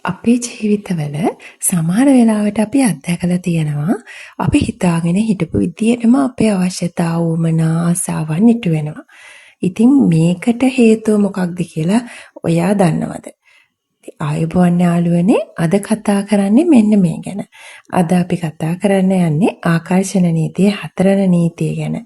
අපේ ජීවිතවල සමහර වෙලාවට අපි අත්දැකලා තියෙනවා අපි හිතාගෙන හිටපු විදියටම අපේ අවශ්‍යතා වුමනා ආසාවන් ඉටු වෙනවා. ඉතින් මේකට හේතුව මොකක්ද කියලා ඔයා දන්නවද? ආයුබෝවන් යාළුවනේ, අද කතා කරන්නේ මෙන්න මේ ගැන. අද අපි කතා කරන්න යන්නේ ආකර්ෂණ නීතියේ 4 වෙනි නීතිය ගැන.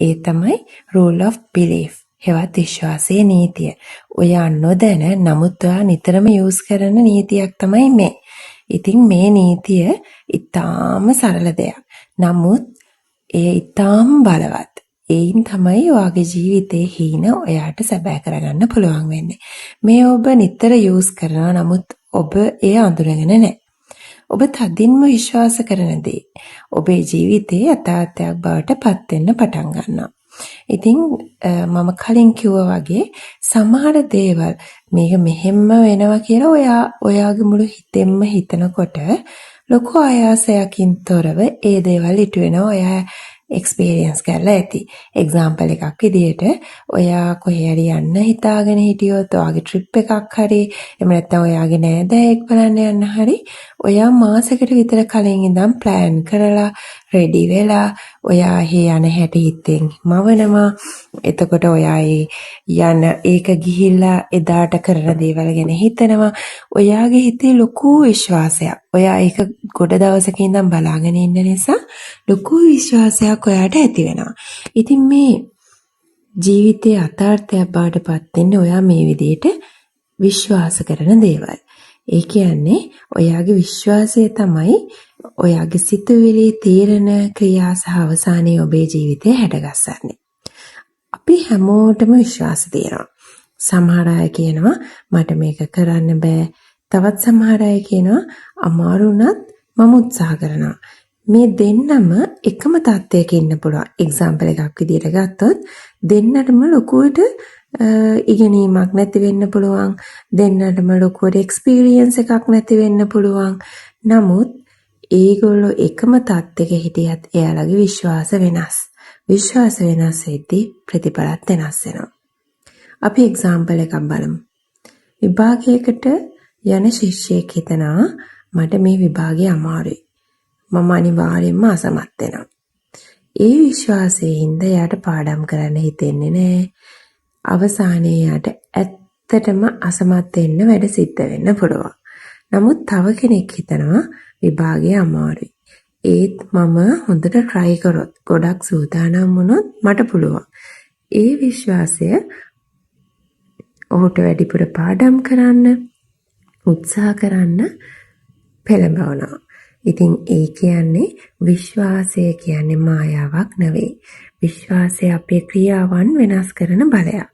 ඒ තමයි rule of belief. හෙවත් විශ්වාසයේ නීතිය. ඔයා නොදැන නමුත් ඔයා නිතරම යූස් කරන නීතියක් තමයි මේ. ඉතින් මේ නීතිය ඊටාම සරල දෙයක්. නමුත් ඒ ඊටාම බලවත්. ඒයින් තමයි ඔයාගේ ජීවිතේ හීන ඔයාට සැබෑ කරගන්න පුළුවන් වෙන්නේ. මේ ඔබ නිතර යූස් කරනවා නමුත් ඔබ ඒ අඳුරගෙන නැහැ. ඔබ තදින්ම විශ්වාස කරන දේ ඔබේ ජීවිතයේ යථාර්ථයක් බවට පත් වෙන්න පටන් ගන්නවා. ඉතින් මම කලින් කිව්වා වගේ සමහර දේවල් මේක මෙහෙම්ම වෙනවා කියලා ඔයාගේ මුළු හිතෙන්ම හිතනකොට ලොකු ආයාසයකින් තොරව ඒ දේවල් ඉටු වෙනවා. ඔයා එක්ස්පීරියන්ස් කරලා ඇති. එක්සැම්පල් එකක් විදිහට ඔයා කොහේ හරි යන්න හිතාගෙන හිටියොත් ඔයාගේ ට්‍රිප් එකක් හරි එහෙම නැත්නම් ඔයාගේ නෑදෑයෙක් බලන්න යන්න හරි ඔයා මාසෙකට විතර කලින් ඉඳන් ප්ලෑන් කරලා රෙඩි වෙලා ඔයා යන හැටි හිතෙන් මවනවා. එතකොට ඔයා යන ඒක ගිහිල්ලා එදාට කරන දේවල් ගැන හිතනවා. ඔයාගේ හිතේ ලොකු විශ්වාසයක්. ඔයා ඒක ගොඩ දවසක ඉඳන් බලාගෙන ඉන්න නිසා ලොකු විශ්වාසයක් ඔයාට ඇති වෙනවා. ඉතින් මේ ජීවිතයේ අතාර්ථයක් බවට පත් වෙන්නේ ඔයා මේ විදිහට විශ්වාස කරන දේවල්. ඒ කියන්නේ ඔයාගේ විශ්වාසය තමයි ඔයාගේ සිතුවිලි, තීරණ, ක්‍රියා සහ අවසානයේ ඔබේ ජීවිතය හැඩගස්සන්නේ. අපි හැමෝටම විශ්වාස තියෙනවා. සමහර අය කියනවා මට මේක කරන්න බෑ. තවත් සමහර අය කියනවා අමාරු වුණත් මම උත්සාහ කරනවා. මේ දෙන්නම එකම තත්ත්වයක ඉන්න පුළුවන්. එක්සැම්පල් එකක් විදිහට ගත්තොත් දෙන්නටම ලොකුවට ඉගෙනීමක් නැති වෙන්න පුළුවන්. දෙන්නටම ලොකුවට එක්ස්පීරියන්ස් එකක් නැති වෙන්න පුළුවන්. නමුත් ඒගොල්ලෝ එකම තත්ත්වයක හිටියත් එයාලගේ විශ්වාස වෙනස්. විශ්වාස වෙනස් වෙද්දී ප්‍රතිඵලත් වෙනස් වෙනවා. අපි එක්සැම්පල් එකක් බලමු. විභාගයකට යන ශිෂ්‍යයෙක් හිතනවා මට මේ විභාගය අමාරුයි. මම අනිවාර්යෙන්ම අසමත් වෙනවා. ඒ විශ්වාසයෙන් හින්දා එයාට පාඩම් කරන්න හිතෙන්නේ නැහැ. අවසානයේ එයාට ඇත්තටම අසමත් වෙන්න වැඩ සිද්ධ වෙන්න පුළුවන්. නමුත් තව කෙනෙක් හිතනවා විභාගය අමාරුයි. ඒත් මම හොඳට try කරොත් ගොඩක් සූදානම් වුණොත් මට පුළුවන්. ඒ විශ්වාසය ඔහුට වැඩිපුර පාඩම් කරන්න උත්සාහ කරන්න පෙළඹවනවා. ඉතින් ඒ කියන්නේ විශ්වාසය කියන්නේ මායාවක් නෙවෙයි. විශ්වාසය අපේ ක්‍රියාවන් වෙනස් කරන බලයක්.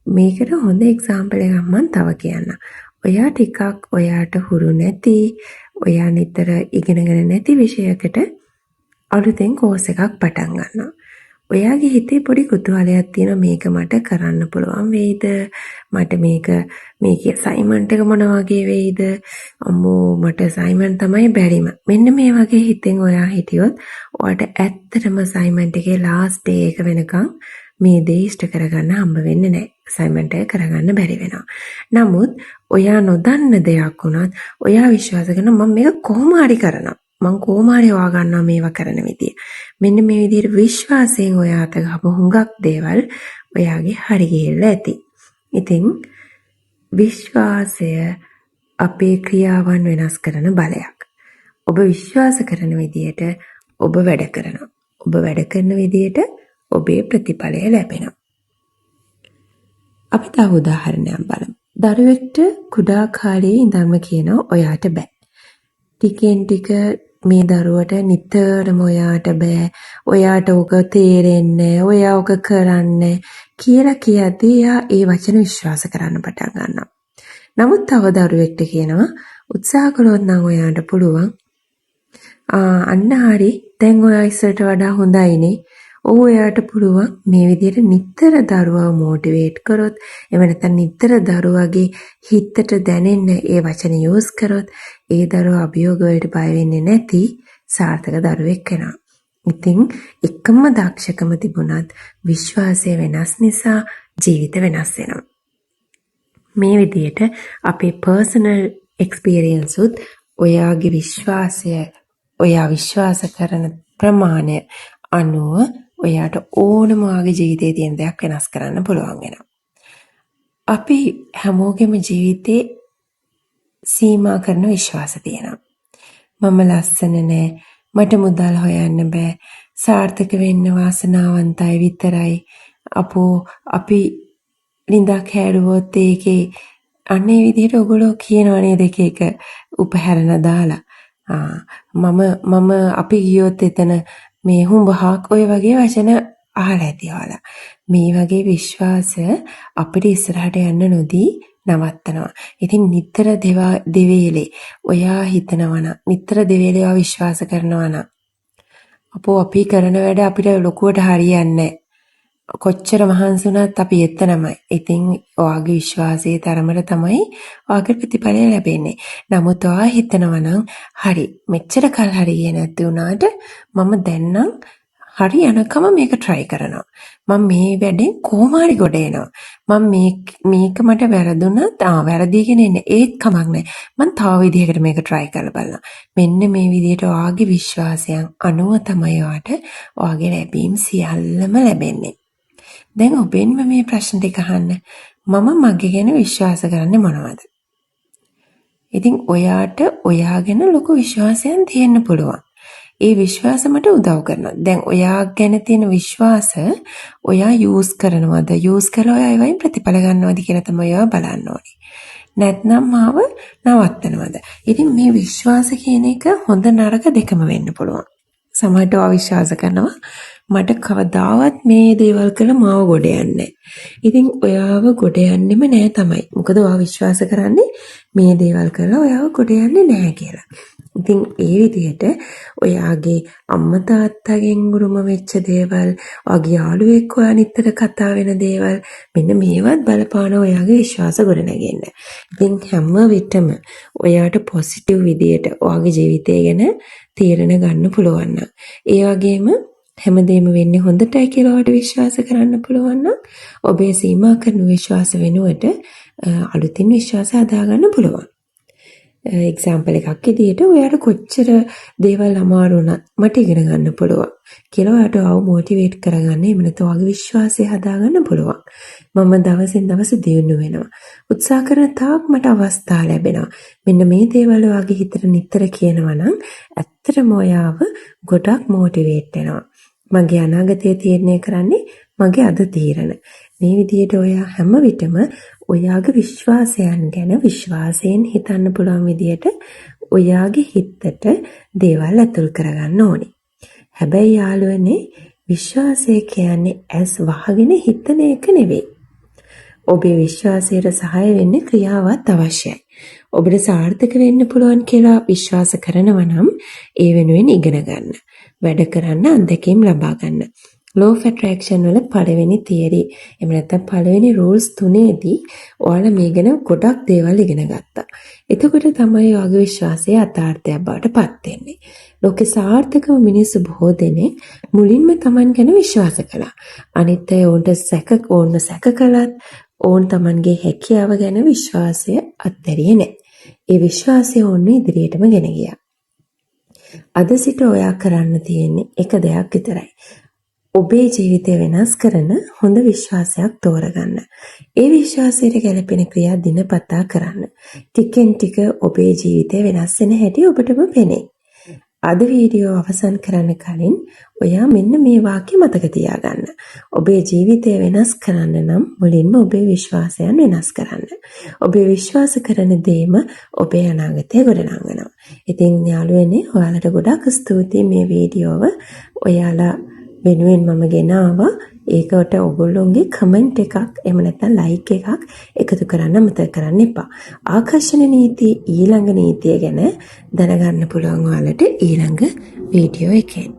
මේකට හොඳ එක්සැම්පල් එකක් මම තව කියන්නම්. ඔයා ටිකක් ඔයාට හුරු නැති, ඔයා නිතර ඉගෙනගෙන නැති විෂයකට අලුතෙන් කෝස් එකක් පටන් ගන්නවා. ඔයාගේ හිතේ පොඩි කුතුහලයක් තියෙනවා මේක මට කරන්න පුළුවන් වෙයිද? මට මේකේ අසයින්මන්ට් එක මොන වගේ වෙයිද? අම්මෝ මට අසයින්මන්ට් තමයි බැරිම. මෙන්න මේ වගේ හිතෙන් ඔයා හිටියොත් ඔයාට ඇත්තටම අසයින්මන්ට් එකේ ලාස්ට් ඩේ එක වෙනකන් මේ දේ ඉෂ්ට කරගන්න හම්බ වෙන්නේ නැහැ. අසයින්මන්ට් එක කරගන්න බැරි වෙනවා. නමුත් ඔයා නොදන්න දෙයක් වුණත් ඔයා විශ්වාස කරනවා මම මේක කොහොම හරි කරනවා. මං කොහොම හරි හොයාගන්නවා මේවා කරන විදිය. මෙන්න මේ විදිහට විශ්වාසයෙන් ඔයා අත ගහපු හුඟක් දේවල් ඔයාගේ හරි ගිහිල්ලා ඇති. ඉතින් විශ්වාසය අපේ ක්‍රියාවන් වෙනස් කරන බලයක්. ඔබ විශ්වාස කරන විදියට ඔබ වැඩ කරනවා. ඔබ වැඩ කරන විදියට ඔබේ ප්‍රතිඵලය ලැබෙනවා. අපි තව උදාහරණයක් බලමු. දරුවෙක්ට කුඩා කාලේ ඉඳන්ම කියනවා ඔයාට බෑ. ටිකෙන් ටික මේ දරුවට නිතරම ඔයාට බෑ, ඔයාට ඕක තේරෙන්නේ, ඔයා ඕක කරන්නේ කියලා කියද්දී එයා ඒ වචන විශ්වාස කරන්න පටන් ගන්නවා. නමුත් තව දරුවෙක්ට කියනවා උත්සාහ කළොත් නම් ඔයාට පුළුවන්. අන්න හරි. දැන් ඔයා ඉස්සරට වඩා හොඳයිනේ. ඔයාට පුළුවන්. මේ විදිහට නිතර දරුවව මොටිවේට් කරොත්, එහෙම නැත්නම් නිතර දරුවගේ හිතට දැනෙන්න ඒ වචන යූස් කරොත්, ඒ දරුවා අභියෝග වලට බය වෙන්නේ නැති සාර්ථක දරුවෙක් වෙනවා. ඉතින් එකම දක්ෂකම තිබුණත් විශ්වාසය වෙනස් නිසා ජීවිත වෙනස් වෙනවා. මේ විදිහට අපේ පර්සනල් එක්ස්පීරියන්ස් උත් ඔයාගේ විශ්වාසය ඔයා විශ්වාස කරන ප්‍රමාණය අනුව ඔයාට ඕනම වගේ ජීවිතයේ තියෙන දෙයක් වෙනස් කරන්න පුළුවන් වෙනවා. අපි හැමෝගෙම ජීවිතේ සීමා කරන විශ්වාස තියෙනවා. මම ලස්සන නෑ, මට මුදල් හොයන්න බෑ, සාර්ථක වෙන්න වාසනාවන්තයි විතරයි. අපෝ අපි ලිඳක් හැරුවොත් ඒකේ අන්නේ විදිහට ඔයගොල්ලෝ කියනවා නේද එක උපහැරන දාලා. මම අපි ගියොත් එතන මේ හුඹහක් ඔය වගේ වචන අහලා ඇති ඔයාලා. මේ වගේ විශ්වාස අපිට ඉස්සරහට යන්න නොදී නවත්තනවා. ඉතින් නිතර දෙවේලේ ඔයා හිතනවා නම්, නිතර දෙවේලේ ඔයා විශ්වාස කරනවා නම් අපෝ අපි කරන වැඩ අපිට ලොකුවට හරියන්නේ නැහැ. කොච්චර මහන්සි වුණත් අපි එතනමයි. ඉතින් ඔයාගේ විශ්වාසයේ තරමට තමයි ඔයාගේ ප්‍රතිඵලය ලැබෙන්නේ. නමුත් ඔයා හිතනවා නම් හරි මෙච්චර කල් හරියන්නේ නැති වුණාට මම දැන් නම් හරි යනකම මේක try කරනවා. මම මේ වැඩෙන් කොහොම හරි ගොඩ එනවා. මම මේක මට වැරදුනත් වැරදීගෙන එන්නේ ඒත් කමක් නැහැ. මම තව විදිහකට මේක try කරලා බලනවා. මෙන්න මේ විදිහට ඔයාගේ විශ්වාසයන් අනුව තමයි ඔයාට ඔයාගේ ලැබීම් සියල්ලම ලැබෙන්නේ. දැන් ඔබෙන්ම මේ ප්‍රශ්න ටික අහන්න. මම මගේ ගැන විශ්වාස කරන්නේ මොනවද? ඉතින් ඔයාට ඔයා ගැන ලොකු විශ්වාසයක් තියෙන්න පුළුවන්. ඒ විශ්වාස මට උදව් කරනවා. දැන් ඔයා ගැන තියෙන විශ්වාස ඔයා යූස් කරනවද? යූස් කරලා ඔයා ඒවයින් ප්‍රතිඵල ගන්නවද කියලා තමයි ඔයා බලන්න ඕනේ. නැත්නම් මාව නවත්තනවද? ඉතින් මේ විශ්වාස කියන එක හොඳ නරක දෙකම වෙන්න පුළුවන්. සමහරට ඔයා විශ්වාස කරනවා මට කවදාවත් මේ දේවල් කළ මාව ගොඩ යන්නේ. ඉතින් ඔයාව ගොඩ යන්නෙම නෑ තමයි. මොකද ඔයා විශ්වාස කරන්නේ මේ දේවල් කළා ඔයාව ගොඩ යන්නේ නෑ කියලා. ඉතින් ඒ විදිහට ඔයාගේ අම්මා තාත්තගෙන් උරුම වෙච්ච දේවල්, ඔයාගේ යාළුවෙක් ඔයා නිතර කතා වෙන දේවල්, මෙන්න මේවත් බලපාන ඔයාගේ විශ්වාස ගොඩනගෙන්න. ඉතින් හැම විටම ඔයාට පොසිටිව් විදියට ඔයාගේ ජීවිතය ගැන තීරණ ගන්න පුළුවන් නම්, ඒ වගේම හැමදේම වෙන්නේ හොඳටයි කියලා ඔයාට විශ්වාස කරන්න පුළුවන් නම්, ඔබේ සීමා කරන විශ්වාස වෙනුවට අලුතින් විශ්වාස හදාගන්න පුළුවන්. එක්සැම්පල් එකක් විදිහට ඔයාට කොච්චර දේවල් අමාරු වුණත් මට ඉගෙන ගන්න පුළුවන් කියලා ඔයාට ආව මොටිවේට් කරගන්න, එහෙම නැත්නම් ඔයාගේ විශ්වාසය හදාගන්න පුළුවන්. මම දවසින් දවස දියුණු වෙනවා. උත්සාහ කරන තාක් මට අවස්ථා ලැබෙනවා. මෙන්න මේ දේවල් ඔයාගේ හිතට නිතර කියනවා නම් ඇත්තටම ඔයාව ගොඩක් මොටිවේට් වෙනවා. මගේ අනාගතය තීරණය කරන්නේ මගේ අද තීරණ. මේ විදිහට ඔයා හැම විටම ඔයාගේ විශ්වාසයන් ගැන විශ්වාසයෙන් හිතන්න පුළුවන් විදිහට ඔයාගේ හිතට දේවල් ඇතුල් කරගන්න ඕනේ. හැබැයි යාළුවනේ විශ්වාසය කියන්නේ ඇස් වහගෙන හිතන එක නෙවෙයි. ඔබේ විශ්වාසයට සහාය වෙන්න ක්‍රියාවක් අවශ්‍යයි. ඔබට සාර්ථක වෙන්න පුළුවන් කියලා විශ්වාස කරනවා නම් ඒ වෙනුවෙන් ඉගෙන ගන්න. වැඩ කරන්න, අත්දැකීම් ලබා ගන්න. law of attraction වල පළවෙනි theory එහෙම නැත්නම් පළවෙනි rules 3ේදී ඔයාලා මේ ගැන ගොඩක් දේවල් ඉගෙන ගත්තා. එතකොට තමයි ඔයාගේ විශ්වාසය යථාර්ථයක් බවට පත් වෙන්නේ. ලෝකේ සාර්ථකව මිනිස්සු බොහෝ දෙනෙක් මුලින්ම Taman ගැන විශ්වාස කළා. අනිත් අය ඕන්ට සැක කළත් ඕන් Tamanගේ හැකියාව ගැන විශ්වාසය අත්හැරියේ නැහැ. ඒ විශ්වාසය ඕන්න ඉදිරියටම ගෙන ගියා. අද සිට ඔයා කරන්න තියෙන්නේ එක දෙයක් විතරයි. ඔබේ ජීවිතය වෙනස් කරන හොඳ විශ්වාසයක් තෝරගන්න. ඒ විශ්වාසයට ගැලපෙන ක්‍රියා දිනපතා කරන්න. ටිකෙන් ටික ඔබේ ජීවිතය වෙනස් වෙන හැටි ඔබටම පෙනේ. අද වීඩියෝ අවසන් කරන්න කලින් ඔයා මෙන්න මේ වාක්‍ය මතක තියාගන්න. ඔබේ ජීවිතය වෙනස් කරන්න නම් මුලින්ම ඔබේ විශ්වාසයන් වෙනස් කරන්න. ඔබේ විශ්වාස කරන දේම ඔබේ අනාගතය ගොඩනංවනවා. ඉතින් යාළුවනේ ඔයාලට ගොඩක් ස්තුතියි මේ වීඩියෝව ඔයාලා වෙනුවෙන් මම ගෙනාවා. ඒකට ඔයගොල්ලෝගේ කමෙන්ට් එකක් එහෙම නැත්නම් ලයික් එකක් එකතු කරන්න අමතක කරන්න එපා. ආකර්ෂණ නීති ඊළඟ නීතිය ගැන දැනගන්න පුළුවන් ඔයාලට ඊළඟ වීඩියෝ එකෙන්.